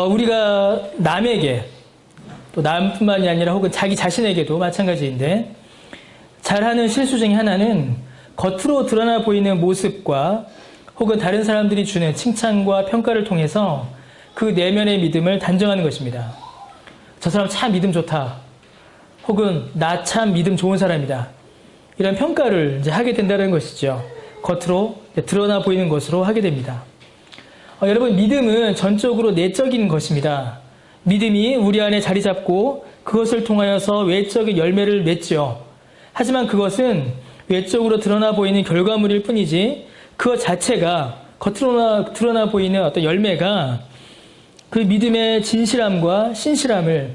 우리가 남에게, 또 남뿐만이 아니라 혹은 자기 자신에게도 마찬가지인데, 잘하는 실수 중에 하나는 겉으로 드러나 보이는 모습과 혹은 다른 사람들이 주는 칭찬과 평가를 통해서 그 내면의 믿음을 단정하는 것입니다. 저 사람 참 믿음 좋다. 혹은 나 참 믿음 좋은 사람이다. 이런 평가를 이제 하게 된다는 것이죠. 겉으로 드러나 보이는 것으로 하게 됩니다. 여러분, 믿음은 전적으로 내적인 것입니다. 믿음이 우리 안에 자리 잡고 그것을 통하여서 외적인 열매를 맺죠. 하지만 그것은 외적으로 드러나 보이는 결과물일 뿐이지 그것 자체가 겉으로 드러나 보이는 어떤 열매가 그 믿음의 진실함과 신실함을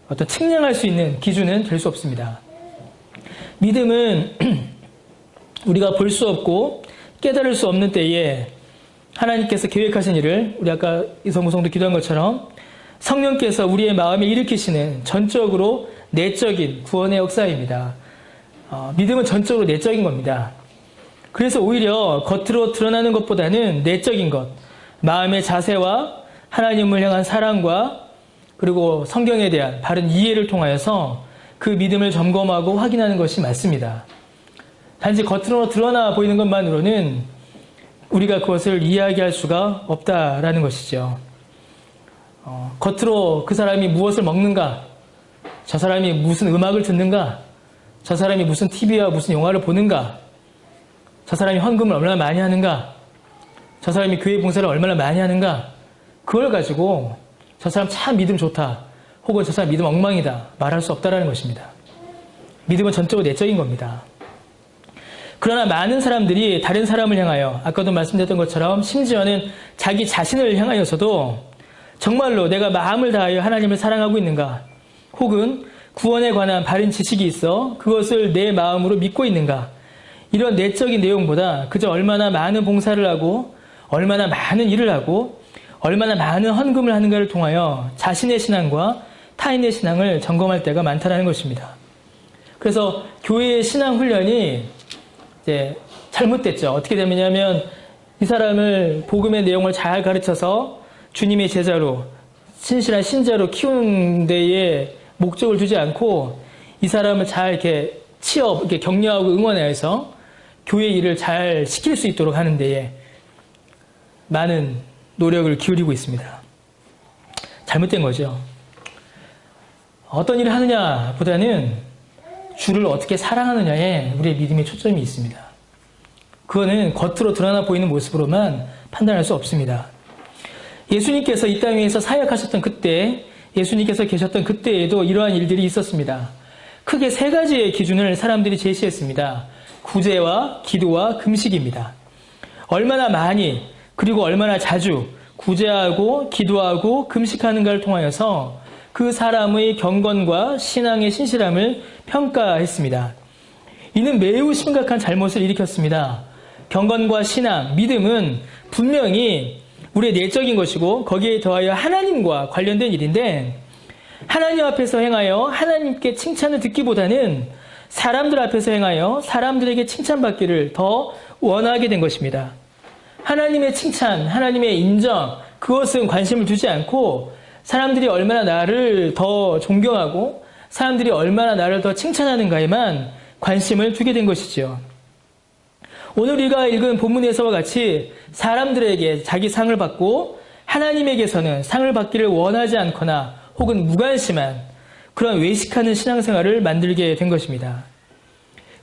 어떤 측량할 수 있는 기준은 될 수 없습니다. 믿음은 우리가 볼 수 없고 깨달을 수 없는 때에 하나님께서 계획하신 일을 우리 아까 이성구성도 기도한 것처럼 성령께서 우리의 마음에 일으키시는 전적으로 내적인 구원의 역사입니다. 믿음은 전적으로 내적인 겁니다. 그래서 오히려 겉으로 드러나는 것보다는 내적인 것, 마음의 자세와 하나님을 향한 사랑과 그리고 성경에 대한 바른 이해를 통하여서 그 믿음을 점검하고 확인하는 것이 맞습니다. 단지 겉으로 드러나 보이는 것만으로는 우리가 그것을 이야기할 수가 없다라는 것이죠. 겉으로 그 사람이 무엇을 먹는가, 저 사람이 무슨 음악을 듣는가, 저 사람이 무슨 TV와 무슨 영화를 보는가, 저 사람이 헌금을 얼마나 많이 하는가, 저 사람이 교회 봉사를 얼마나 많이 하는가, 그걸 가지고 저 사람 참 믿음 좋다, 혹은 저 사람 믿음 엉망이다 말할 수 없다라는 것입니다. 믿음은 전적으로 내적인 겁니다. 그러나 많은 사람들이 다른 사람을 향하여, 아까도 말씀드렸던 것처럼 심지어는 자기 자신을 향하여서도 정말로 내가 마음을 다하여 하나님을 사랑하고 있는가, 혹은 구원에 관한 바른 지식이 있어 그것을 내 마음으로 믿고 있는가, 이런 내적인 내용보다 그저 얼마나 많은 봉사를 하고 얼마나 많은 일을 하고 얼마나 많은 헌금을 하는가를 통하여 자신의 신앙과 타인의 신앙을 점검할 때가 많다는 것입니다. 그래서 교회의 신앙 훈련이 이제 잘못됐죠. 어떻게 되냐면 이 사람을 복음의 내용을 잘 가르쳐서 주님의 제자로, 신실한 신자로 키우는 데에 목적을 두지 않고 이 사람을 잘 이렇게 이렇게 격려하고 응원해서 교회 일을 잘 시킬 수 있도록 하는 데에 많은 노력을 기울이고 있습니다. 잘못된 거죠. 어떤 일을 하느냐 보다는 주를 어떻게 사랑하느냐에 우리의 믿음의 초점이 있습니다. 그거는 겉으로 드러나 보이는 모습으로만 판단할 수 없습니다. 예수님께서 이 땅 위에서 사역하셨던 그때, 예수님께서 계셨던 그때에도 이러한 일들이 있었습니다. 크게 세 가지의 기준을 사람들이 제시했습니다. 구제와 기도와 금식입니다. 얼마나 많이, 그리고 얼마나 자주 구제하고 기도하고 금식하는가를 통하여서 그 사람의 경건과 신앙의 신실함을 평가했습니다. 이는 매우 심각한 잘못을 일으켰습니다. 경건과 신앙, 믿음은 분명히 우리의 내적인 것이고 거기에 더하여 하나님과 관련된 일인데, 하나님 앞에서 행하여 하나님께 칭찬을 듣기보다는 사람들 앞에서 행하여 사람들에게 칭찬받기를 더 원하게 된 것입니다. 하나님의 칭찬, 하나님의 인정, 그것은 관심을 두지 않고 사람들이 얼마나 나를 더 존경하고 사람들이 얼마나 나를 더 칭찬하는가에만 관심을 두게 된 것이죠. 오늘 우리가 읽은 본문에서와 같이 사람들에게 자기 상을 받고 하나님에게서는 상을 받기를 원하지 않거나 혹은 무관심한 그런 외식하는 신앙생활을 만들게 된 것입니다.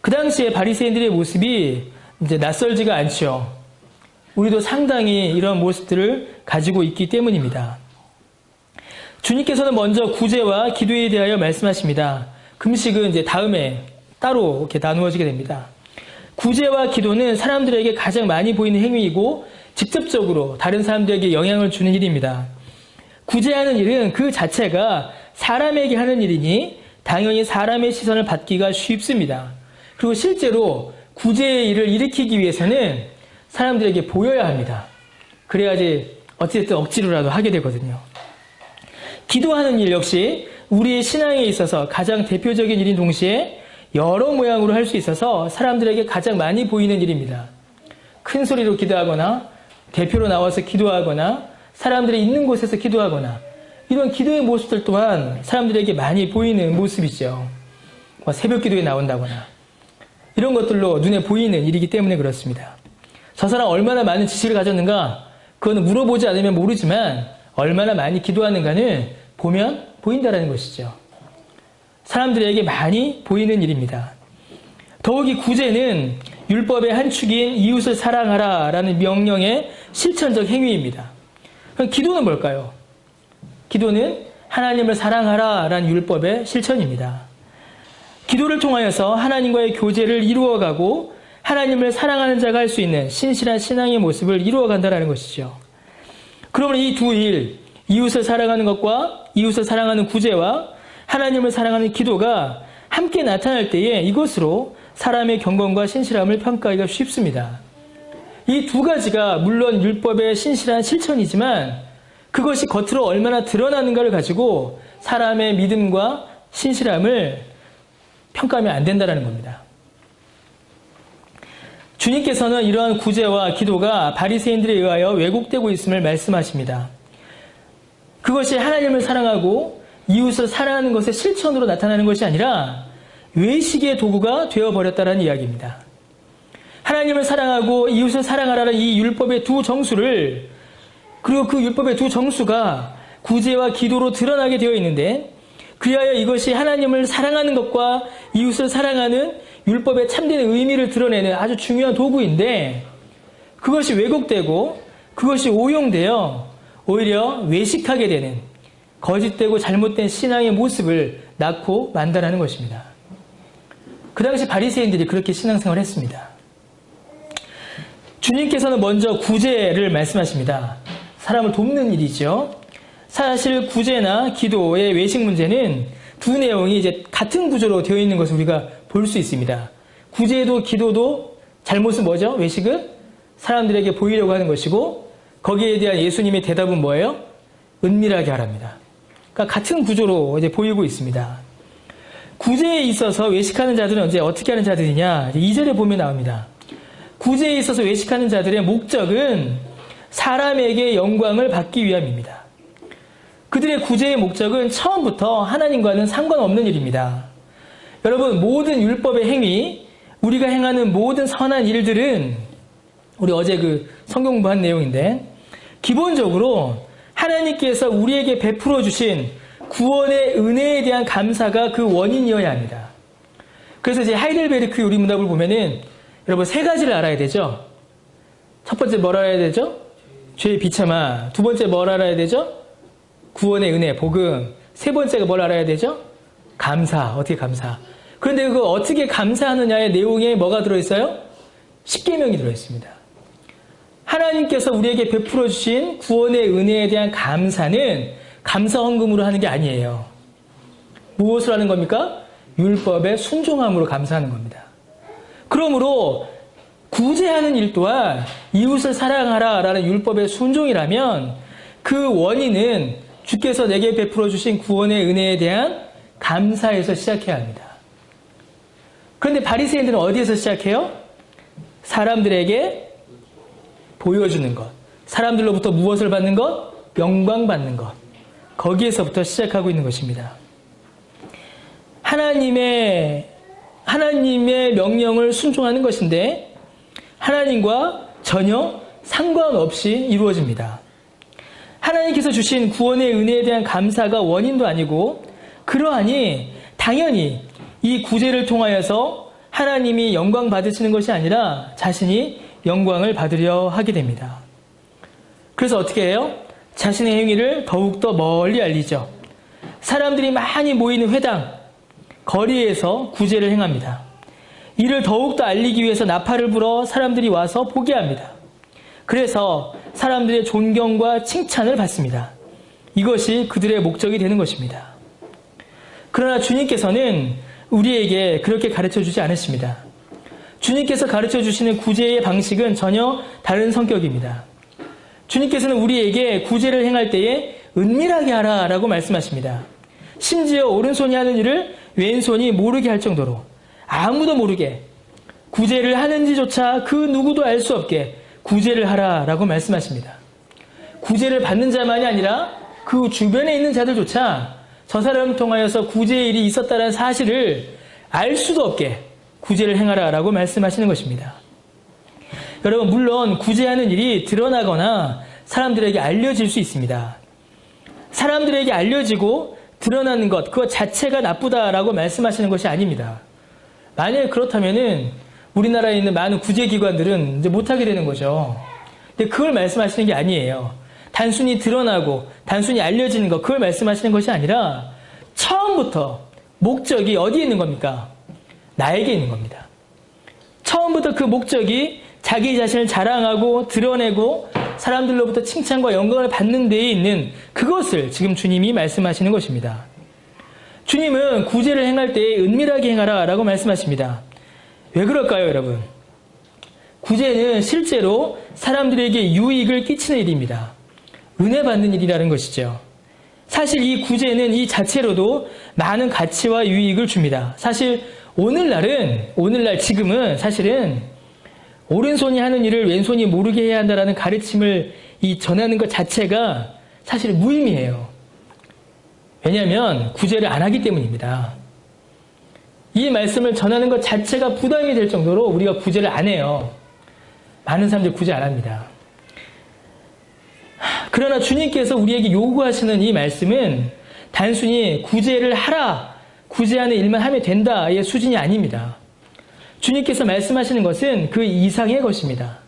그 당시에 바리새인들의 모습이 이제 낯설지가 않죠. 우리도 상당히 이런 모습들을 가지고 있기 때문입니다. 주님께서는 먼저 구제와 기도에 대하여 말씀하십니다. 금식은 이제 다음에 따로 이렇게 나누어지게 됩니다. 구제와 기도는 사람들에게 가장 많이 보이는 행위이고 직접적으로 다른 사람들에게 영향을 주는 일입니다. 구제하는 일은 그 자체가 사람에게 하는 일이니 당연히 사람의 시선을 받기가 쉽습니다. 그리고 실제로 구제의 일을 일으키기 위해서는 사람들에게 보여야 합니다. 그래야지 어찌됐든 억지로라도 하게 되거든요. 기도하는 일 역시 우리의 신앙에 있어서 가장 대표적인 일인 동시에 여러 모양으로 할 수 있어서 사람들에게 가장 많이 보이는 일입니다. 큰 소리로 기도하거나 대표로 나와서 기도하거나 사람들이 있는 곳에서 기도하거나 이런 기도의 모습들 또한 사람들에게 많이 보이는 모습이죠. 새벽 기도에 나온다거나 이런 것들로 눈에 보이는 일이기 때문에 그렇습니다. 저 사람 얼마나 많은 지식을 가졌는가? 그건 물어보지 않으면 모르지만 얼마나 많이 기도하는가는 보면 보인다라는 것이죠. 사람들에게 많이 보이는 일입니다. 더욱이 구제는 율법의 한 축인 이웃을 사랑하라 라는 명령의 실천적 행위입니다. 그럼 기도는 뭘까요? 기도는 하나님을 사랑하라 라는 율법의 실천입니다. 기도를 통하여서 하나님과의 교제를 이루어가고 하나님을 사랑하는 자가 할 수 있는 신실한 신앙의 모습을 이루어간다는 것이죠. 그러면 이 두 일, 이웃을 사랑하는 것과 이웃을 사랑하는 구제와 하나님을 사랑하는 기도가 함께 나타날 때에 이것으로 사람의 경건과 신실함을 평가하기가 쉽습니다. 이 두 가지가 물론 율법의 신실한 실천이지만 그것이 겉으로 얼마나 드러나는가를 가지고 사람의 믿음과 신실함을 평가하면 안 된다는 겁니다. 주님께서는 이러한 구제와 기도가 바리새인들에 의하여 왜곡되고 있음을 말씀하십니다. 그것이 하나님을 사랑하고 이웃을 사랑하는 것의 실천으로 나타나는 것이 아니라 외식의 도구가 되어버렸다는 이야기입니다. 하나님을 사랑하고 이웃을 사랑하라는 이 율법의 두 정수를 그리고 그 율법의 두 정수가 구제와 기도로 드러나게 되어 있는데 그리하여 이것이 하나님을 사랑하는 것과 이웃을 사랑하는 율법의 참된 의미를 드러내는 아주 중요한 도구인데 그것이 왜곡되고 그것이 오용되어 오히려 외식하게 되는 거짓되고 잘못된 신앙의 모습을 낳고 만다라는 것입니다. 그 당시 바리새인들이 그렇게 신앙생활을 했습니다. 주님께서는 먼저 구제를 말씀하십니다. 사람을 돕는 일이죠. 사실 구제나 기도의 외식 문제는 두 내용이 이제 같은 구조로 되어 있는 것을 우리가 볼 수 있습니다. 구제도 기도도 잘못은 뭐죠? 외식은 사람들에게 보이려고 하는 것이고 거기에 대한 예수님의 대답은 뭐예요? 은밀하게 하랍니다. 그러니까 같은 구조로 이제 보이고 있습니다. 구제에 있어서 외식하는 자들은 이제 어떻게 하는 자들이냐? 2절에 보면 나옵니다. 구제에 있어서 외식하는 자들의 목적은 사람에게 영광을 받기 위함입니다. 그들의 구제의 목적은 처음부터 하나님과는 상관없는 일입니다. 여러분, 모든 율법의 행위, 우리가 행하는 모든 선한 일들은 우리 어제 그 성경 공부한 내용인데 기본적으로 하나님께서 우리에게 베풀어 주신 구원의 은혜에 대한 감사가 그 원인이어야 합니다. 그래서 이제 하이델베르크 요리문답을 보면은 여러분 세 가지를 알아야 되죠. 첫 번째 뭘 알아야 되죠? 죄의 비참함. 두 번째 뭘 알아야 되죠? 구원의 은혜, 복음. 세 번째가 뭘 알아야 되죠? 감사. 어떻게 감사. 그런데 그 어떻게 감사하느냐의 내용에 뭐가 들어있어요? 십계명이 들어있습니다. 하나님께서 우리에게 베풀어 주신 구원의 은혜에 대한 감사는 감사 헌금으로 하는 게 아니에요. 무엇을 하는 겁니까? 율법의 순종함으로 감사하는 겁니다. 그러므로 구제하는 일 또한 이웃을 사랑하라 라는 율법의 순종이라면 그 원인은 주께서 내게 베풀어 주신 구원의 은혜에 대한 감사에서 시작해야 합니다. 그런데 바리새인들은 어디에서 시작해요? 사람들에게 보여주는 것. 사람들로부터 무엇을 받는 것? 영광 받는 것. 거기에서부터 시작하고 있는 것입니다. 하나님의 명령을 순종하는 것인데 하나님과 전혀 상관없이 이루어집니다. 하나님께서 주신 구원의 은혜에 대한 감사가 원인도 아니고 그러하니 당연히 이 구제를 통하여서 하나님이 영광 받으시는 것이 아니라 자신이 영광을 받으려 하게 됩니다. 그래서 어떻게 해요? 자신의 행위를 더욱더 멀리 알리죠. 사람들이 많이 모이는 회당, 거리에서 구제를 행합니다. 이를 더욱더 알리기 위해서 나팔을 불어 사람들이 와서 보게 합니다. 그래서 사람들의 존경과 칭찬을 받습니다. 이것이 그들의 목적이 되는 것입니다. 그러나 주님께서는 우리에게 그렇게 가르쳐주지 않으십니다. 주님께서 가르쳐주시는 구제의 방식은 전혀 다른 성격입니다. 주님께서는 우리에게 구제를 행할 때에 은밀하게 하라라고 말씀하십니다. 심지어 오른손이 하는 일을 왼손이 모르게 할 정도로 아무도 모르게 구제를 하는지조차 그 누구도 알 수 없게 구제를 하라라고 말씀하십니다. 구제를 받는 자만이 아니라 그 주변에 있는 자들조차 저 사람을 통하여서 구제의 일이 있었다는 사실을 알 수도 없게 구제를 행하라라고 말씀하시는 것입니다. 여러분, 물론 구제하는 일이 드러나거나 사람들에게 알려질 수 있습니다. 사람들에게 알려지고 드러나는 것, 그것 자체가 나쁘다라고 말씀하시는 것이 아닙니다. 만약에 그렇다면은 우리나라에 있는 많은 구제기관들은 이제 못하게 되는 거죠. 근데 그걸 말씀하시는 게 아니에요. 단순히 드러나고 단순히 알려지는 것, 그걸 말씀하시는 것이 아니라 처음부터 목적이 어디에 있는 겁니까? 나에게 있는 겁니다. 처음부터 그 목적이 자기 자신을 자랑하고 드러내고 사람들로부터 칭찬과 영광을 받는 데에 있는 그것을 지금 주님이 말씀하시는 것입니다. 주님은 구제를 행할 때에 은밀하게 행하라 라고 말씀하십니다. 왜 그럴까요, 여러분? 구제는 실제로 사람들에게 유익을 끼치는 일입니다. 은혜 받는 일이라는 것이죠. 사실 이 구제는 이 자체로도 많은 가치와 유익을 줍니다. 사실 오늘날 지금은 사실은 오른손이 하는 일을 왼손이 모르게 해야 한다는 가르침을 전하는 것 자체가 사실 무의미해요. 왜냐하면 구제를 안 하기 때문입니다. 이 말씀을 전하는 것 자체가 부담이 될 정도로 우리가 구제를 안 해요. 많은 사람들이 구제 안 합니다. 그러나 주님께서 우리에게 요구하시는 이 말씀은 단순히 구제를 하라, 구제하는 일만 하면 된다의 수준이 아닙니다. 주님께서 말씀하시는 것은 그 이상의 것입니다.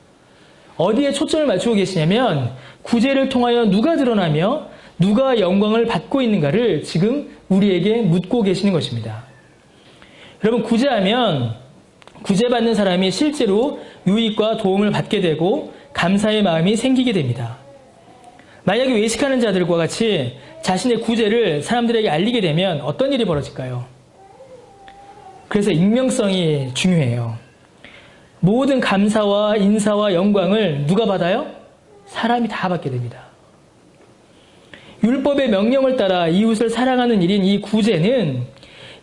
어디에 초점을 맞추고 계시냐면 구제를 통하여 누가 드러나며 누가 영광을 받고 있는가를 지금 우리에게 묻고 계시는 것입니다. 여러분, 구제하면 구제받는 사람이 실제로 유익과 도움을 받게 되고 감사의 마음이 생기게 됩니다. 만약에 외식하는 자들과 같이 자신의 구제를 사람들에게 알리게 되면 어떤 일이 벌어질까요? 그래서 익명성이 중요해요. 모든 감사와 인사와 영광을 누가 받아요? 사람이 다 받게 됩니다. 율법의 명령을 따라 이웃을 사랑하는 일인 이 구제는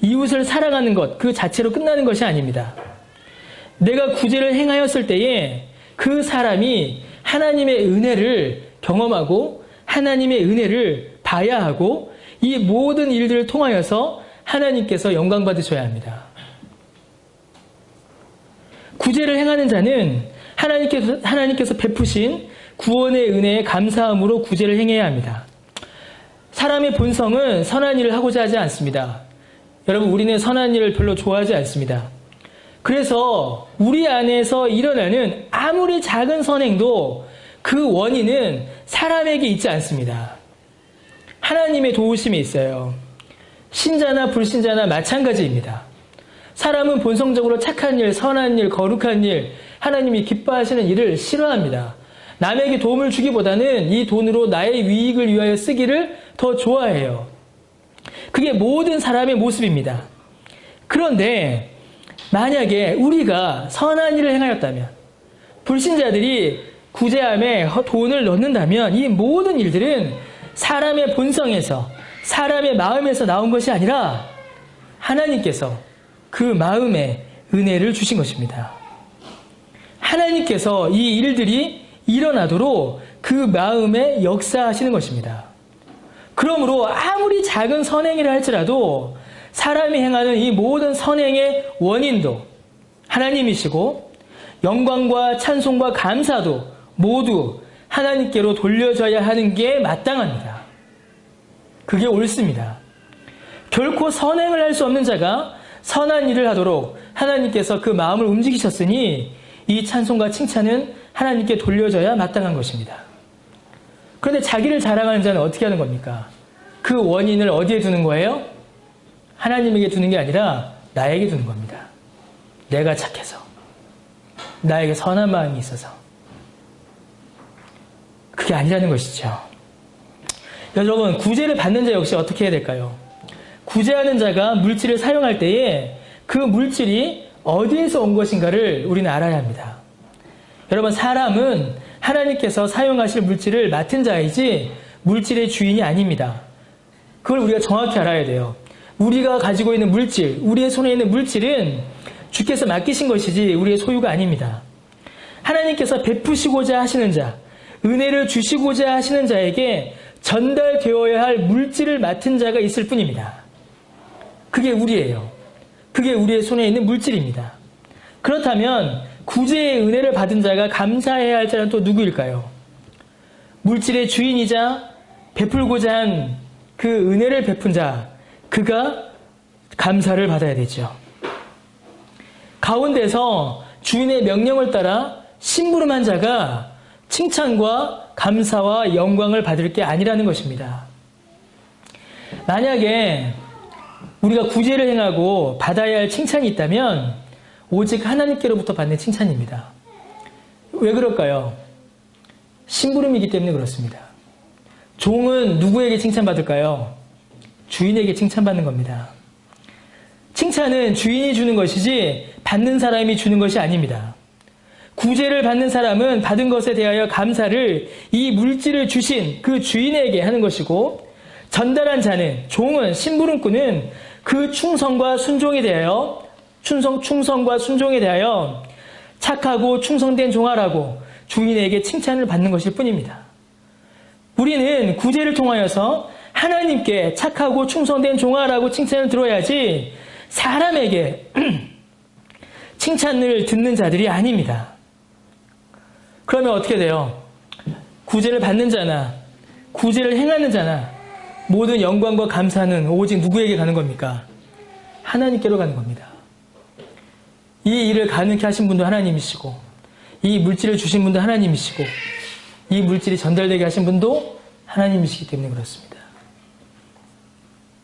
이웃을 사랑하는 것 그 자체로 끝나는 것이 아닙니다. 내가 구제를 행하였을 때에 그 사람이 하나님의 은혜를 경험하고 하나님의 은혜를 봐야 하고 이 모든 일들을 통하여서 하나님께서 영광 받으셔야 합니다. 구제를 행하는 자는 하나님께서 베푸신 구원의 은혜에 감사함으로 구제를 행해야 합니다. 사람의 본성은 선한 일을 하고자 하지 않습니다. 여러분, 우리는 선한 일을 별로 좋아하지 않습니다. 그래서 우리 안에서 일어나는 아무리 작은 선행도 그 원인은 사람에게 있지 않습니다. 하나님의 도우심이 있어요. 신자나 불신자나 마찬가지입니다. 사람은 본성적으로 착한 일, 선한 일, 거룩한 일, 하나님이 기뻐하시는 일을 싫어합니다. 남에게 도움을 주기보다는 이 돈으로 나의 유익을 위하여 쓰기를 더 좋아해요. 그게 모든 사람의 모습입니다. 그런데 만약에 우리가 선한 일을 행하였다면, 불신자들이 구제함에 돈을 넣는다면 이 모든 일들은 사람의 본성에서, 사람의 마음에서 나온 것이 아니라 하나님께서 그 마음에 은혜를 주신 것입니다. 하나님께서 이 일들이 일어나도록 그 마음에 역사하시는 것입니다. 그러므로 아무리 작은 선행이라 할지라도 사람이 행하는 이 모든 선행의 원인도 하나님이시고 영광과 찬송과 감사도 모두 하나님께로 돌려져야 하는 게 마땅합니다. 그게 옳습니다. 결코 선행을 할 수 없는 자가 선한 일을 하도록 하나님께서 그 마음을 움직이셨으니 이 찬송과 칭찬은 하나님께 돌려져야 마땅한 것입니다. 그런데 자기를 자랑하는 자는 어떻게 하는 겁니까? 그 원인을 어디에 두는 거예요? 하나님에게 두는 게 아니라 나에게 두는 겁니다. 내가 착해서, 나에게 선한 마음이 있어서. 그게 아니라는 것이죠. 여러분, 구제를 받는 자 역시 어떻게 해야 될까요? 구제하는 자가 물질을 사용할 때에 그 물질이 어디에서 온 것인가를 우리는 알아야 합니다. 여러분, 사람은 하나님께서 사용하실 물질을 맡은 자이지 물질의 주인이 아닙니다. 그걸 우리가 정확히 알아야 돼요. 우리가 가지고 있는 물질, 우리의 손에 있는 물질은 주께서 맡기신 것이지 우리의 소유가 아닙니다. 하나님께서 베푸시고자 하시는 자, 은혜를 주시고자 하시는 자에게 전달되어야 할 물질을 맡은 자가 있을 뿐입니다. 그게 우리예요. 그게 우리의 손에 있는 물질입니다. 그렇다면 구제의 은혜를 받은 자가 감사해야 할 자는 또 누구일까요? 물질의 주인이자 베풀고자 한 그 은혜를 베푼 자, 그가 감사를 받아야 되죠. 가운데서 주인의 명령을 따라 심부름한 자가 칭찬과 감사와 영광을 받을 게 아니라는 것입니다. 만약에 우리가 구제를 행하고 받아야 할 칭찬이 있다면 오직 하나님께로부터 받는 칭찬입니다. 왜 그럴까요? 심부름이기 때문에 그렇습니다. 종은 누구에게 칭찬받을까요? 주인에게 칭찬받는 겁니다. 칭찬은 주인이 주는 것이지 받는 사람이 주는 것이 아닙니다. 구제를 받는 사람은 받은 것에 대하여 감사를 이 물질을 주신 그 주인에게 하는 것이고, 전달한 자는, 종은, 심부름꾼은 그 충성과 순종에 대하여 착하고 충성된 종아라고 주인에게 칭찬을 받는 것일 뿐입니다. 우리는 구제를 통하여서 하나님께 착하고 충성된 종아라고 칭찬을 들어야지 사람에게 칭찬을 듣는 자들이 아닙니다. 그러면 어떻게 돼요? 구제를 받는 자나 구제를 행하는 자나 모든 영광과 감사는 오직 누구에게 가는 겁니까? 하나님께로 가는 겁니다. 이 일을 가능케 하신 분도 하나님이시고, 이 물질을 주신 분도 하나님이시고, 이 물질이 전달되게 하신 분도 하나님이시기 때문에 그렇습니다.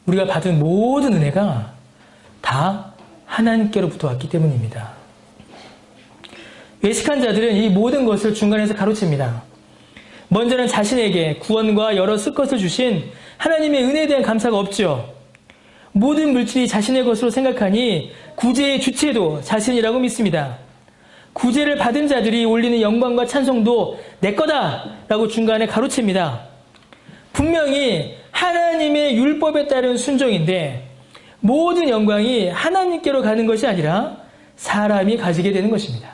우리가 받은 모든 은혜가 다 하나님께로부터 왔기 때문입니다. 외식한 자들은 이 모든 것을 중간에서 가로챕니다. 먼저는 자신에게 구원과 여러 쓸 것을 주신 하나님의 은혜에 대한 감사가 없죠. 모든 물질이 자신의 것으로 생각하니 구제의 주체도 자신이라고 믿습니다. 구제를 받은 자들이 올리는 영광과 찬송도 내 거다라고 중간에 가로챕니다. 분명히 하나님의 율법에 따른 순종인데 모든 영광이 하나님께로 가는 것이 아니라 사람이 가지게 되는 것입니다.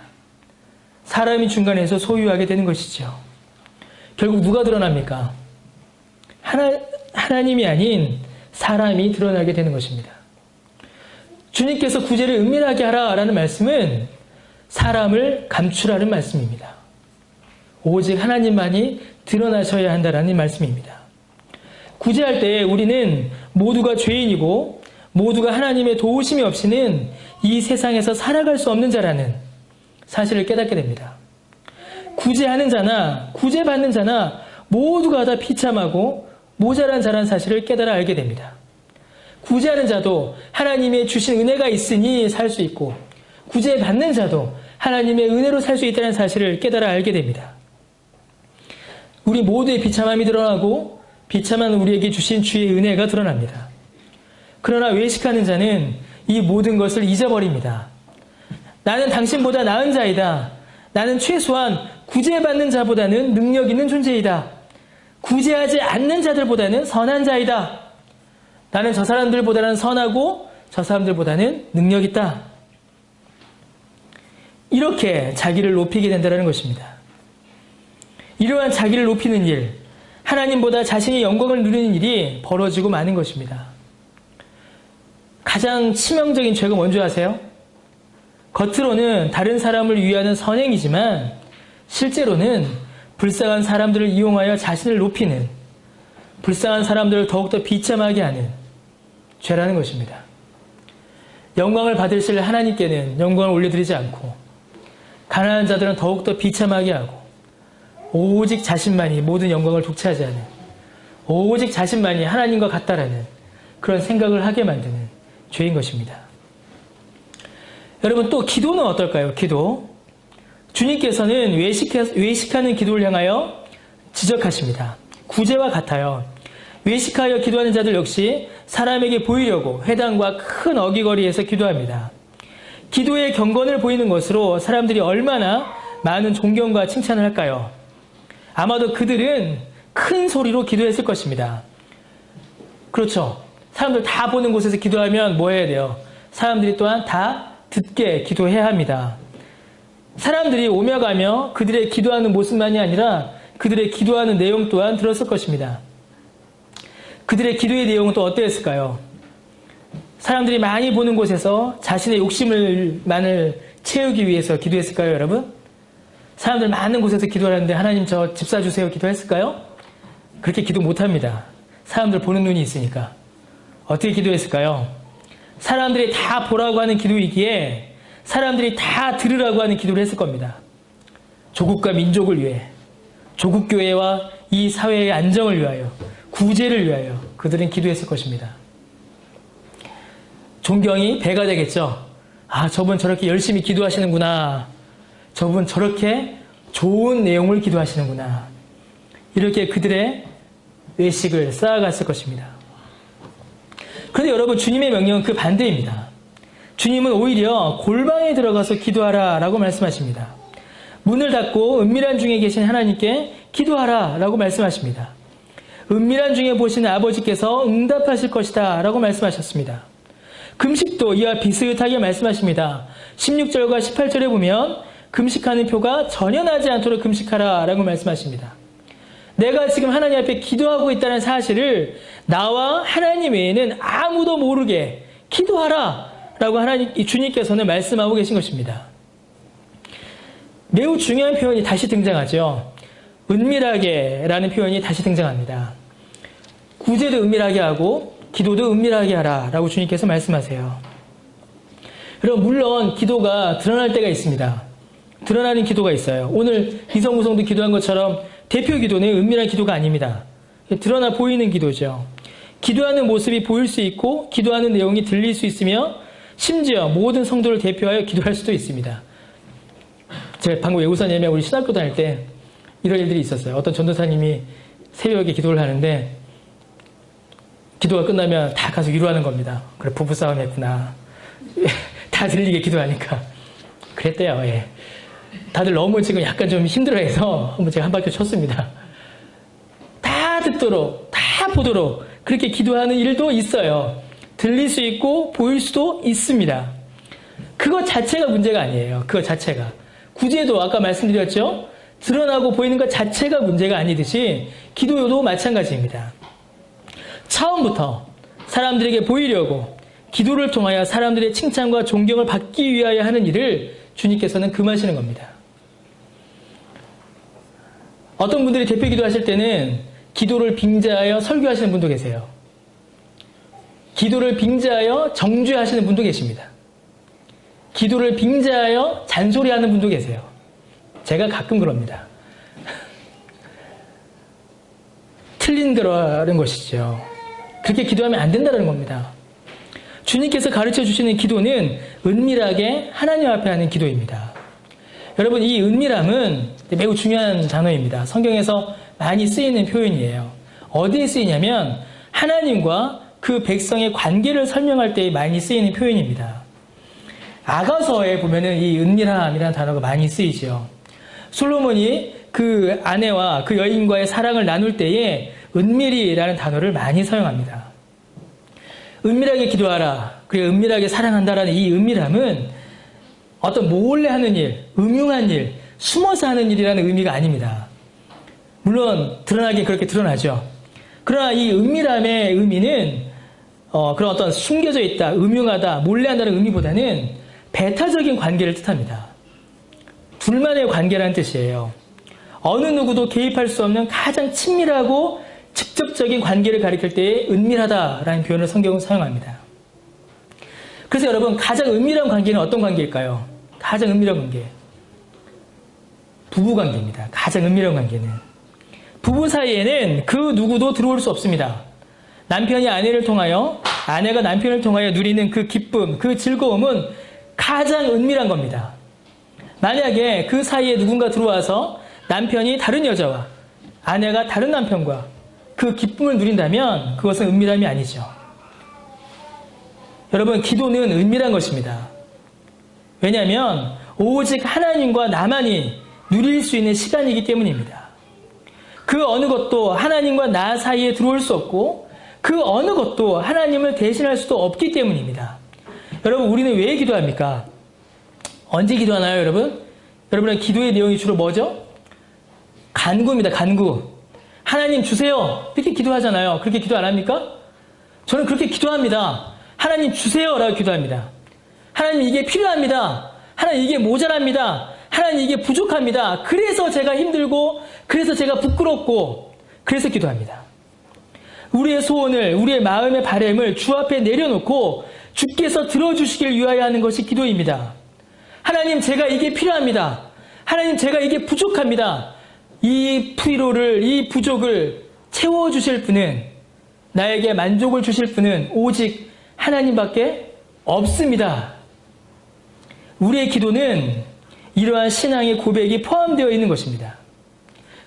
사람이 중간에서 소유하게 되는 것이죠. 결국 누가 드러납니까? 하나님이 아닌 사람이 드러나게 되는 것입니다. 주님께서 구제를 은밀하게 하라라는 말씀은 사람을 감추라는 말씀입니다. 오직 하나님만이 드러나셔야 한다라는 말씀입니다. 구제할 때 우리는 모두가 죄인이고 모두가 하나님의 도우심이 없이는 이 세상에서 살아갈 수 없는 자라는 사실을 깨닫게 됩니다. 구제하는 자나 구제받는 자나 모두가 다 비참하고 모자란 자라는 사실을 깨달아 알게 됩니다. 구제하는 자도 하나님의 주신 은혜가 있으니 살 수 있고, 구제받는 자도 하나님의 은혜로 살 수 있다는 사실을 깨달아 알게 됩니다. 우리 모두의 비참함이 드러나고 비참한 우리에게 주신 주의 은혜가 드러납니다. 그러나 외식하는 자는 이 모든 것을 잊어버립니다. 나는 당신보다 나은 자이다. 나는 최소한 구제받는 자보다는 능력 있는 존재이다. 구제하지 않는 자들보다는 선한 자이다. 나는 저 사람들보다는 선하고 저 사람들보다는 능력 있다. 이렇게 자기를 높이게 된다는 것입니다. 이러한 자기를 높이는 일, 하나님보다 자신이 영광을 누리는 일이 벌어지고 마는 것입니다. 가장 치명적인 죄가 뭔지 아세요? 겉으로는 다른 사람을 위하는 선행이지만 실제로는 불쌍한 사람들을 이용하여 자신을 높이는, 불쌍한 사람들을 더욱더 비참하게 하는 죄라는 것입니다. 영광을 받으실 하나님께는 영광을 올려드리지 않고, 가난한 자들은 더욱더 비참하게 하고, 오직 자신만이 모든 영광을 독차지하는, 오직 자신만이 하나님과 같다라는 그런 생각을 하게 만드는 죄인 것입니다. 여러분, 또 기도는 어떨까요? 기도. 주님께서는 외식하는 기도를 향하여 지적하십니다. 구제와 같아요. 외식하여 기도하는 자들 역시 사람에게 보이려고 회당과 큰 어귀거리에서 기도합니다. 기도의 경건을 보이는 것으로 사람들이 얼마나 많은 존경과 칭찬을 할까요? 아마도 그들은 큰 소리로 기도했을 것입니다. 그렇죠. 사람들 다 보는 곳에서 기도하면 뭐 해야 돼요? 사람들이 또한 다 듣게 기도해야 합니다. 사람들이 오며 가며 그들의 기도하는 모습만이 아니라 그들의 기도하는 내용 또한 들었을 것입니다. 그들의 기도의 내용은 또 어떠했을까요? 사람들이 많이 보는 곳에서 자신의 욕심만을 채우기 위해서 기도했을까요, 여러분? 사람들 많은 곳에서 기도하는데 하나님 저 집 사주세요 기도했을까요? 그렇게 기도 못합니다. 사람들 보는 눈이 있으니까. 어떻게 기도했을까요? 사람들이 다 보라고 하는 기도이기에 사람들이 다 들으라고 하는 기도를 했을 겁니다. 조국과 민족을 위해, 조국교회와 이 사회의 안정을 위하여, 구제를 위하여 그들은 기도했을 것입니다. 존경이 배가 되겠죠. 아, 저분 저렇게 열심히 기도하시는구나. 저분 저렇게 좋은 내용을 기도하시는구나. 이렇게 그들의 외식을 쌓아갔을 것입니다. 그런데 여러분, 주님의 명령은 그 반대입니다. 주님은 오히려 골방에 들어가서 기도하라 라고 말씀하십니다. 문을 닫고 은밀한 중에 계신 하나님께 기도하라 라고 말씀하십니다. 은밀한 중에 보시는 아버지께서 응답하실 것이다 라고 말씀하셨습니다. 금식도 이와 비슷하게 말씀하십니다. 16절과 18절에 보면 금식하는 표가 전혀 나지 않도록 금식하라 라고 말씀하십니다. 내가 지금 하나님 앞에 기도하고 있다는 사실을 나와 하나님 외에는 아무도 모르게 기도하라 라고 주님께서는 말씀하고 계신 것입니다. 매우 중요한 표현이 다시 등장하죠. 은밀하게 라는 표현이 다시 등장합니다. 구제도 은밀하게 하고 기도도 은밀하게 하라 라고 주님께서 말씀하세요. 여러분, 물론 기도가 드러날 때가 있습니다. 드러나는 기도가 있어요. 오늘 이성구성도 기도한 것처럼 대표 기도는 은밀한 기도가 아닙니다. 드러나 보이는 기도죠. 기도하는 모습이 보일 수 있고 기도하는 내용이 들릴 수 있으며 심지어 모든 성도를 대표하여 기도할 수도 있습니다. 제가 방금 왜 웃었냐면 우리 신학교 다닐 때 이런 일들이 있었어요. 어떤 전도사님이 새벽에 기도를 하는데 기도가 끝나면 다 가서 위로하는 겁니다. 그래, 부부싸움 했구나. 다 들리게 기도하니까. 그랬대요. 예. 다들 너무 지금 약간 좀 힘들어해서 한번 제가 한 바퀴 쳤습니다. 다 듣도록, 다 보도록 그렇게 기도하는 일도 있어요. 들릴 수 있고 보일 수도 있습니다. 그것 자체가 문제가 아니에요. 그것 자체가. 구제도 아까 말씀드렸죠? 드러나고 보이는 것 자체가 문제가 아니듯이 기도도 마찬가지입니다. 처음부터 사람들에게 보이려고 기도를 통하여 사람들의 칭찬과 존경을 받기 위하여 하는 일을 주님께서는 금하시는 겁니다. 어떤 분들이 대표 기도하실 때는 기도를 빙자하여 설교하시는 분도 계세요. 기도를 빙자하여 정죄하시는 분도 계십니다. 기도를 빙자하여 잔소리하는 분도 계세요. 제가 가끔 그럽니다. 틀린 거라는 것이죠. 그렇게 기도하면 안 된다는 겁니다. 주님께서 가르쳐 주시는 기도는 은밀하게 하나님 앞에 하는 기도입니다. 여러분, 이 은밀함은 매우 중요한 단어입니다. 성경에서 많이 쓰이는 표현이에요. 어디에 쓰이냐면 하나님과 그 백성의 관계를 설명할 때 많이 쓰이는 표현입니다. 아가서에 보면은 이 은밀함이라는 단어가 많이 쓰이죠. 솔로몬이 그 아내와 그 여인과의 사랑을 나눌 때에 은밀히라는 단어를 많이 사용합니다. 은밀하게 기도하라, 그리고 은밀하게 사랑한다라는 이 은밀함은 어떤 몰래 하는 일, 음흉한 일, 숨어서 하는 일이라는 의미가 아닙니다. 물론 드러나긴 그렇게 드러나죠. 그러나 이 은밀함의 의미는 그런 어떤 숨겨져 있다, 음흉하다, 몰래 한다는 의미보다는 배타적인 관계를 뜻합니다. 둘만의 관계라는 뜻이에요. 어느 누구도 개입할 수 없는 가장 친밀하고 직접적인 관계를 가리킬 때에 은밀하다라는 표현을 성경은 사용합니다. 그래서 여러분, 가장 은밀한 관계는 어떤 관계일까요? 가장 은밀한 관계. 부부 관계입니다. 가장 은밀한 관계는. 부부 사이에는 그 누구도 들어올 수 없습니다. 남편이 아내를 통하여, 아내가 남편을 통하여 누리는 그 기쁨, 그 즐거움은 가장 은밀한 겁니다. 만약에 그 사이에 누군가 들어와서 남편이 다른 여자와 아내가 다른 남편과 그 기쁨을 누린다면 그것은 은밀함이 아니죠. 여러분, 기도는 은밀한 것입니다. 왜냐하면 오직 하나님과 나만이 누릴 수 있는 시간이기 때문입니다. 그 어느 것도 하나님과 나 사이에 들어올 수 없고 그 어느 것도 하나님을 대신할 수도 없기 때문입니다. 여러분, 우리는 왜 기도합니까? 언제 기도하나요, 여러분? 여러분의 기도의 내용이 주로 뭐죠? 간구입니다. 간구. 하나님 주세요. 이렇게 기도하잖아요. 그렇게 기도 안 합니까? 저는 그렇게 기도합니다. 하나님 주세요라고 기도합니다. 하나님 이게 필요합니다. 하나님 이게 모자랍니다. 하나님 이게 부족합니다. 그래서 제가 힘들고 그래서 제가 부끄럽고 그래서 기도합니다. 우리의 소원을 우리의 마음의 바람을 주 앞에 내려놓고 주께서 들어주시길 위하여 하는 것이 기도입니다. 하나님 제가 이게 필요합니다. 하나님 제가 이게 부족합니다. 이 피로를 이 부족을 채워주실 분은 나에게 만족을 주실 분은 오직 하나님밖에 없습니다. 우리의 기도는 이러한 신앙의 고백이 포함되어 있는 것입니다.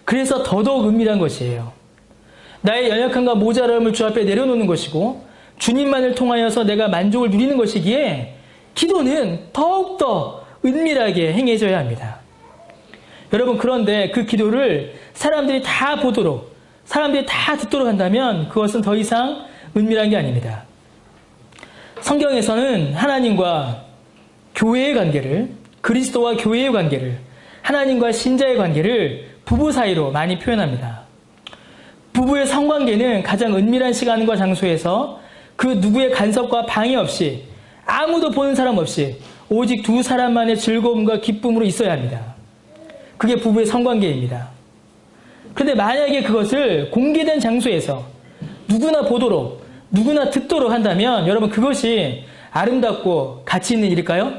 그래서 더더욱 은밀한 것이에요. 나의 연약함과 모자람을 주 앞에 내려놓는 것이고 주님만을 통하여서 내가 만족을 누리는 것이기에 기도는 더욱더 은밀하게 행해져야 합니다. 여러분 그런데 그 기도를 사람들이 다 보도록 사람들이 다 듣도록 한다면 그것은 더 이상 은밀한 게 아닙니다. 성경에서는 하나님과 교회의 관계를 그리스도와 교회의 관계를 하나님과 신자의 관계를 부부 사이로 많이 표현합니다. 부부의 성관계는 가장 은밀한 시간과 장소에서 그 누구의 간섭과 방해 없이 아무도 보는 사람 없이 오직 두 사람만의 즐거움과 기쁨으로 있어야 합니다. 그게 부부의 성관계입니다. 그런데 만약에 그것을 공개된 장소에서 누구나 보도록 누구나 듣도록 한다면 여러분 그것이 아름답고 가치 있는 일일까요?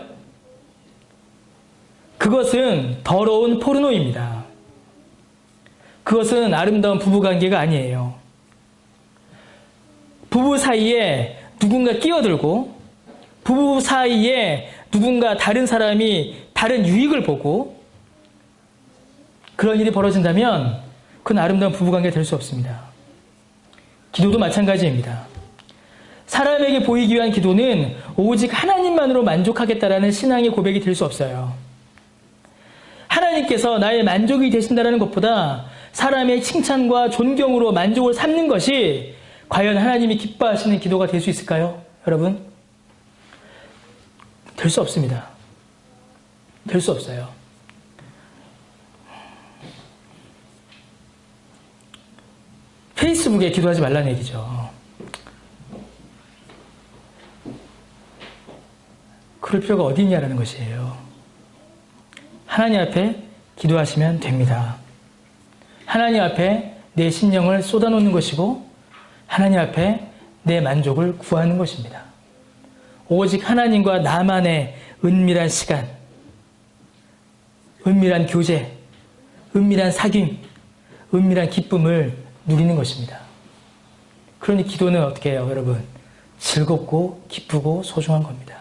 그것은 더러운 포르노입니다. 그것은 아름다운 부부관계가 아니에요. 부부 사이에 누군가 끼어들고 부부 사이에 누군가 다른 사람이 다른 유익을 보고 그런 일이 벌어진다면 그건 아름다운 부부관계가 될 수 없습니다. 기도도 마찬가지입니다. 사람에게 보이기 위한 기도는 오직 하나님만으로 만족하겠다라는 신앙의 고백이 될 수 없어요. 하나님께서 나의 만족이 되신다는 것보다 사람의 칭찬과 존경으로 만족을 삼는 것이 과연 하나님이 기뻐하시는 기도가 될 수 있을까요? 여러분? 될 수 없습니다. 될 수 없어요. 페이스북에 기도하지 말라는 얘기죠. 그럴 필요가 어디 있냐라는 것이에요. 하나님 앞에 기도하시면 됩니다. 하나님 앞에 내 신령을 쏟아놓는 것이고 하나님 앞에 내 만족을 구하는 것입니다. 오직 하나님과 나만의 은밀한 시간, 은밀한 교제, 은밀한 사귐, 은밀한 기쁨을 누리는 것입니다. 그러니 기도는 어떻게 해요, 여러분? 즐겁고 기쁘고 소중한 겁니다.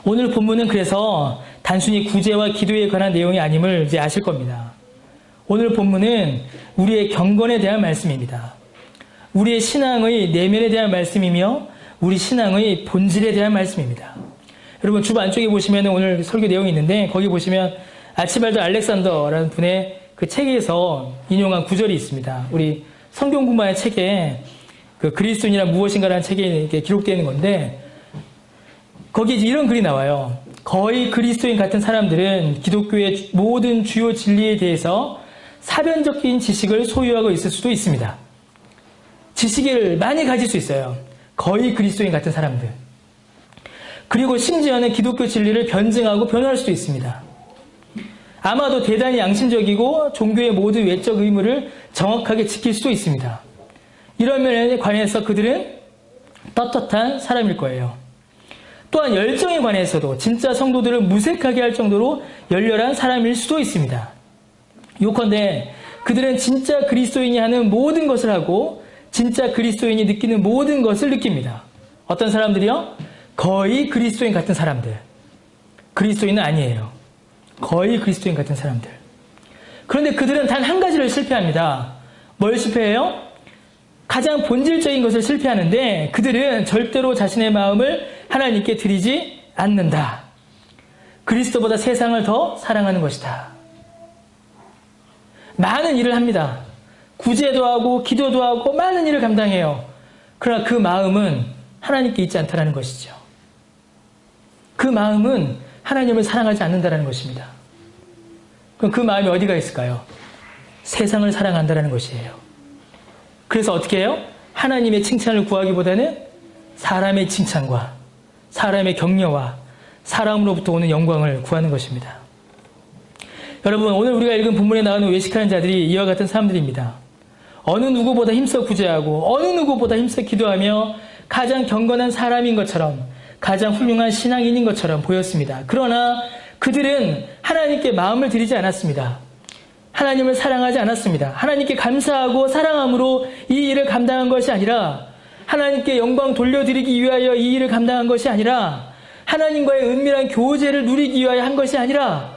오늘 본문은 그래서 단순히 구제와 기도에 관한 내용이 아님을 이제 아실 겁니다. 오늘 본문은 우리의 경건에 대한 말씀입니다. 우리의 신앙의 내면에 대한 말씀이며 우리 신앙의 본질에 대한 말씀입니다. 여러분 주보 안쪽에 보시면 오늘 설교 내용이 있는데 거기 보시면 아치발도 알렉산더라는 분의 그 책에서 인용한 구절이 있습니다. 우리 성경 공부의 책에 그 그리스도인이란 무엇인가라는 책에 이렇게 기록되어 있는 건데 거기에 이런 글이 나와요. 거의 그리스도인 같은 사람들은 기독교의 모든 주요 진리에 대해서 사변적인 지식을 소유하고 있을 수도 있습니다. 지식을 많이 가질 수 있어요. 거의 그리스도인 같은 사람들. 그리고 심지어는 기독교 진리를 변증하고 변호할 수도 있습니다. 아마도 대단히 양심적이고 종교의 모든 외적 의무를 정확하게 지킬 수도 있습니다. 이런 면에 관해서 그들은 떳떳한 사람일 거예요. 또한 열정에 관해서도 진짜 성도들을 무색하게 할 정도로 열렬한 사람일 수도 있습니다. 요컨대 그들은 진짜 그리스도인이 하는 모든 것을 하고 진짜 그리스도인이 느끼는 모든 것을 느낍니다. 어떤 사람들이요? 거의 그리스도인 같은 사람들. 그리스도인은 아니에요. 거의 그리스도인 같은 사람들. 그런데 그들은 단 한 가지를 실패합니다. 뭘 실패해요? 가장 본질적인 것을 실패하는데 그들은 절대로 자신의 마음을 하나님께 드리지 않는다. 그리스도보다 세상을 더 사랑하는 것이다. 많은 일을 합니다. 구제도 하고 기도도 하고 많은 일을 감당해요. 그러나 그 마음은 하나님께 있지 않다는 것이죠. 그 마음은 하나님을 사랑하지 않는다는 것입니다. 그럼 그 마음이 어디가 있을까요? 세상을 사랑한다는 것이에요. 그래서 어떻게 해요? 하나님의 칭찬을 구하기보다는 사람의 칭찬과 사람의 격려와 사람으로부터 오는 영광을 구하는 것입니다. 여러분, 오늘 우리가 읽은 본문에 나오는 외식하는 자들이 이와 같은 사람들입니다. 어느 누구보다 힘써 구제하고 어느 누구보다 힘써 기도하며 가장 경건한 사람인 것처럼 가장 훌륭한 신앙인인 것처럼 보였습니다. 그러나 그들은 하나님께 마음을 들이지 않았습니다. 하나님을 사랑하지 않았습니다. 하나님께 감사하고 사랑함으로 이 일을 감당한 것이 아니라 하나님께 영광 돌려드리기 위하여 이 일을 감당한 것이 아니라 하나님과의 은밀한 교제를 누리기 위하여 한 것이 아니라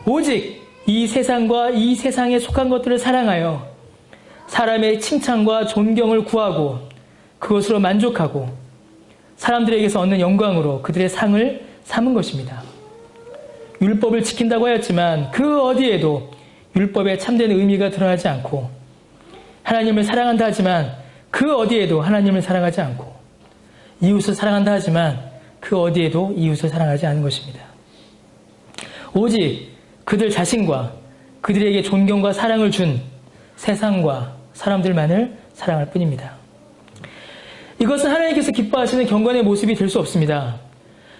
오직 이 세상과 이 세상에 속한 것들을 사랑하여 사람의 칭찬과 존경을 구하고 그것으로 만족하고 사람들에게서 얻는 영광으로 그들의 상을 삼은 것입니다. 율법을 지킨다고 하였지만 그 어디에도 율법의 참된 의미가 드러나지 않고 하나님을 사랑한다 하지만 그 어디에도 하나님을 사랑하지 않고 이웃을 사랑한다 하지만 그 어디에도 이웃을 사랑하지 않은 것입니다. 오직 그들 자신과 그들에게 존경과 사랑을 준 세상과 사람들만을 사랑할 뿐입니다. 이것은 하나님께서 기뻐하시는 경건의 모습이 될 수 없습니다.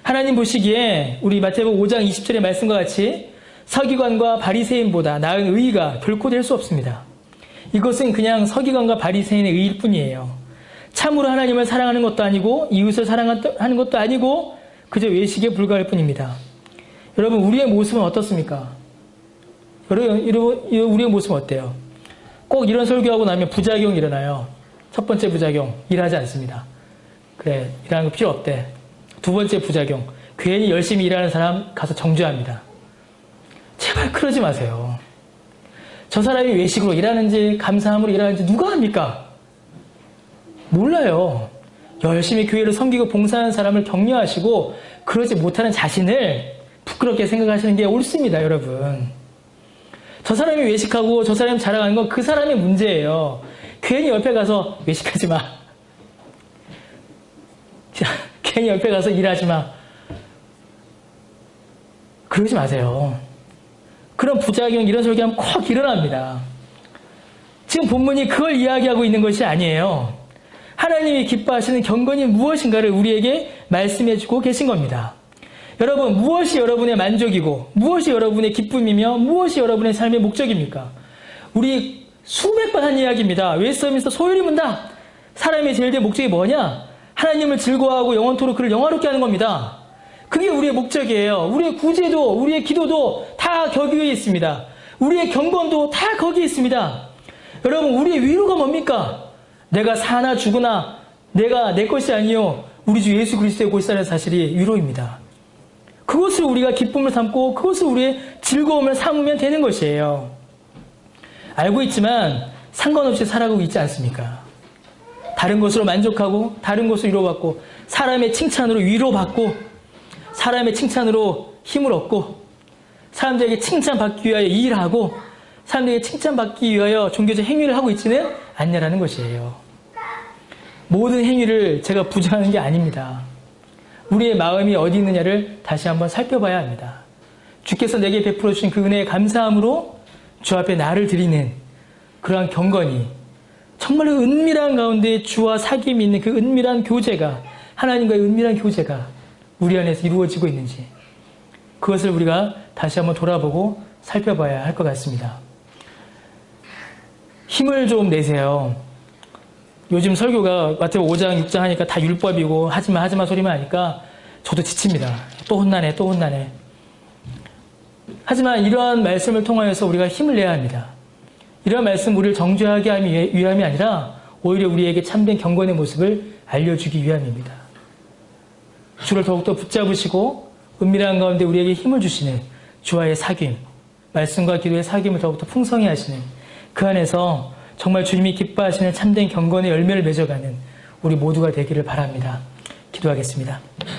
하나님 보시기에 우리 마태복음 5장 20절의 말씀과 같이 서기관과 바리새인보다 나은 의의가 결코 될 수 없습니다. 이것은 그냥 서기관과 바리새인의 의의일 뿐이에요. 참으로 하나님을 사랑하는 것도 아니고 이웃을 사랑하는 것도 아니고 그저 외식에 불과할 뿐입니다. 여러분, 우리의 모습은 어떻습니까? 우리의 모습은 어때요? 꼭 이런 설교하고 나면 부작용이 일어나요. 첫 번째 부작용, 일하지 않습니다. 그래, 일하는 거 필요 없대. 두 번째 부작용, 괜히 열심히 일하는 사람 가서 정죄합니다. 제발 그러지 마세요. 저 사람이 외식으로 일하는지 감사함으로 일하는지 누가 합니까? 몰라요. 열심히 교회를 섬기고 봉사하는 사람을 격려하시고 그러지 못하는 자신을 부끄럽게 생각하시는 게 옳습니다, 여러분. 저 사람이 외식하고 저 사람이 자랑하는 건 그 사람의 문제예요. 괜히 옆에 가서 외식하지 마. 괜히 옆에 가서 일하지 마. 그러지 마세요. 그런 부작용, 이런 설교하면 콕 일어납니다. 지금 본문이 그걸 이야기하고 있는 것이 아니에요. 하나님이 기뻐하시는 경건이 무엇인가를 우리에게 말씀해주고 계신 겁니다. 여러분, 무엇이 여러분의 만족이고 무엇이 여러분의 기쁨이며 무엇이 여러분의 삶의 목적입니까? 우리 수백 번 한 이야기입니다. 웨스트민스터 소율이 문다. 사람의 제일 된 목적이 뭐냐? 하나님을 즐거워하고 영원토록 그를 영화롭게 하는 겁니다. 그게 우리의 목적이에요. 우리의 구제도 우리의 기도도 다 거기에 있습니다. 우리의 경건도 다 거기에 있습니다. 여러분, 우리의 위로가 뭡니까? 내가 사나 죽으나 내가 내 것이 아니요 우리 주 예수 그리스도의 곧사라는 사실이 위로입니다. 그것을 우리가 기쁨을 삼고 그것을 우리의 즐거움을 삼으면 되는 것이에요. 알고 있지만 상관없이 살아가고 있지 않습니까? 다른 것으로 만족하고 다른 것으로 위로받고 사람의 칭찬으로 위로받고 사람의 칭찬으로 힘을 얻고 사람들에게 칭찬받기 위하여 일하고 사람들에게 칭찬받기 위하여 종교적 행위를 하고 있지는 않냐라는 것이에요. 모든 행위를 제가 부정하는 게 아닙니다. 우리의 마음이 어디 있느냐를 다시 한번 살펴봐야 합니다. 주께서 내게 베풀어 주신 그 은혜에 감사함으로 주 앞에 나를 드리는 그러한 경건이 정말로 은밀한 가운데 주와 사귐이 있는 그 은밀한 교제가, 하나님과의 은밀한 교제가 우리 안에서 이루어지고 있는지 그것을 우리가 다시 한번 돌아보고 살펴봐야 할 것 같습니다. 힘을 좀 내세요. 요즘 설교가 마태복음 5장 6장 하니까 다 율법이고 하지마 소리만 하니까 저도 지칩니다. 또 혼나네. 하지만 이러한 말씀을 통하여서 우리가 힘을 내야 합니다. 이러한 말씀 우리를 정죄하게 하기 위함이 아니라 오히려 우리에게 참된 경건의 모습을 알려주기 위함입니다. 주를 더욱더 붙잡으시고 은밀한 가운데 우리에게 힘을 주시는 주와의 사귐, 말씀과 기도의 사귐을 더욱더 풍성히 하시는 그 안에서 정말 주님이 기뻐하시는 참된 경건의 열매를 맺어가는 우리 모두가 되기를 바랍니다. 기도하겠습니다.